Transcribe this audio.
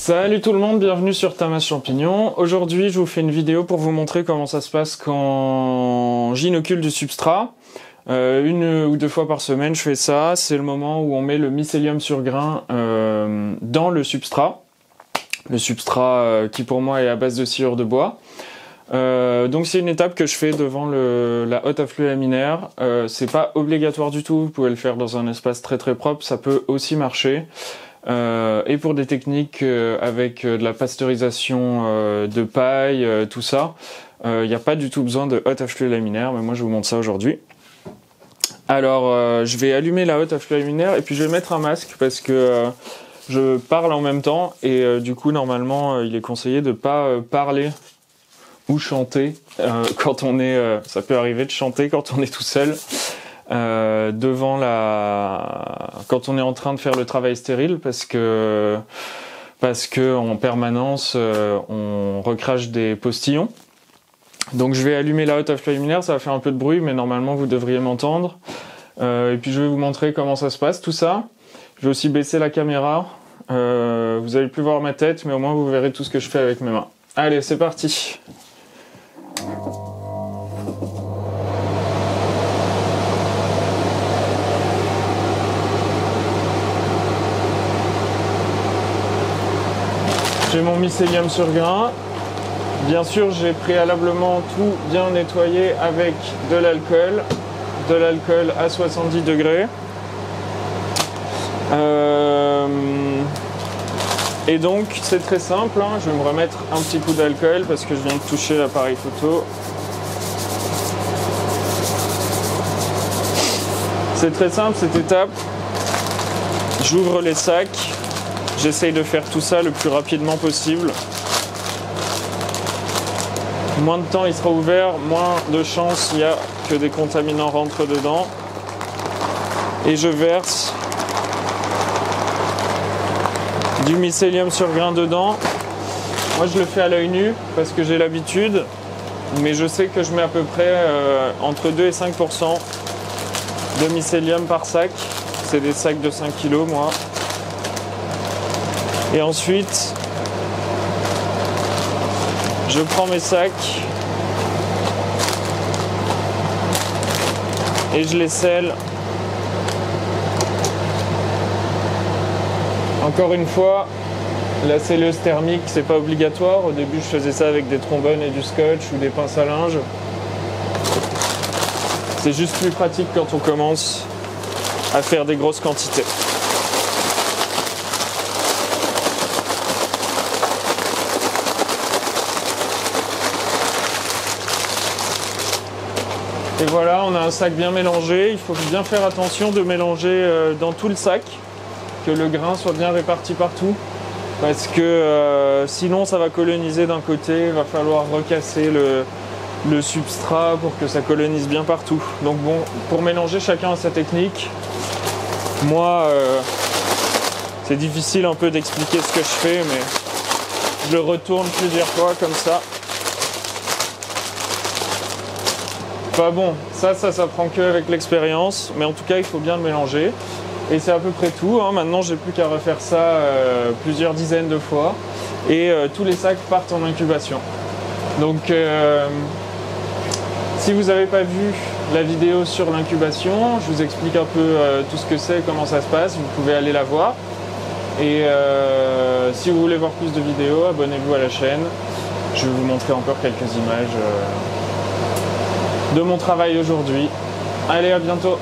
Salut tout le monde, bienvenue sur Tamas Champignon. Aujourd'hui, je vous fais une vidéo pour vous montrer comment ça se passe quand j'inocule du substrat. Une ou deux fois par semaine, je fais ça. C'est le moment où on met le mycélium sur grain dans le substrat. Le substrat qui pour moi est à base de sciure de bois. Donc c'est une étape que je fais devant la hotte à flux laminaire. C'est pas obligatoire du tout, vous pouvez le faire dans un espace très très propre, ça peut aussi marcher. Et pour des techniques avec de la pasteurisation de paille, tout ça, il n'y a pas du tout besoin de hotte à flux laminaire, mais moi je vous montre ça aujourd'hui. Alors je vais allumer la hotte à flux laminaire et puis je vais mettre un masque parce que je parle en même temps et du coup normalement il est conseillé de pas parler ou chanter quand on est... ça peut arriver de chanter quand on est tout seul. Devant quand on est en train de faire le travail stérile parce que en permanence on recrache des postillons. Donc je vais allumer la hotte à flux laminaire, ça va faire un peu de bruit mais normalement vous devriez m'entendre. Et puis je vais vous montrer comment ça se passe tout ça. Je vais aussi baisser la caméra. Vous allez plus voir ma tête mais au moins vous verrez tout ce que je fais avec mes mains. Allez, c'est parti. J'ai mon mycélium sur grain. Bien sûr, j'ai préalablement tout bien nettoyé avec de l'alcool à 70 degrés. Et donc, c'est très simple, hein. Je vais me remettre un petit coup d'alcool parce que je viens de toucher l'appareil photo. C'est très simple cette étape. J'ouvre les sacs. J'essaye de faire tout ça le plus rapidement possible. Moins de temps il sera ouvert, moins de chances il y a que des contaminants rentrent dedans. Et je verse du mycélium sur grain dedans. Moi je le fais à l'œil nu parce que j'ai l'habitude, mais je sais que je mets à peu près entre 2 et 5% de mycélium par sac. C'est des sacs de 5 kg moi. Et ensuite, je prends mes sacs et je les scelle. Encore une fois, la scelleuse thermique, c'est pas obligatoire. Au début, je faisais ça avec des trombones et du scotch ou des pinces à linge. C'est juste plus pratique quand on commence à faire des grosses quantités. Et voilà, on a un sac bien mélangé. Il faut bien faire attention de mélanger dans tout le sac, que le grain soit bien réparti partout. Parce que sinon ça va coloniser d'un côté, il va falloir recasser le substrat pour que ça colonise bien partout. Donc bon, pour mélanger, chacun a sa technique. Moi, c'est difficile un peu d'expliquer ce que je fais, mais je le retourne plusieurs fois comme ça. Enfin bon, ça prend que avec l'expérience, mais en tout cas il faut bien le mélanger. Et c'est à peu près tout, hein. Maintenant j'ai plus qu'à refaire ça plusieurs dizaines de fois. Et tous les sacs partent en incubation. Donc si vous n'avez pas vu la vidéo sur l'incubation, je vous explique un peu tout ce que c'est, comment ça se passe, vous pouvez aller la voir. Et si vous voulez voir plus de vidéos, abonnez-vous à la chaîne. Je vais vous montrer encore quelques images de mon travail aujourd'hui. Allez, à bientôt!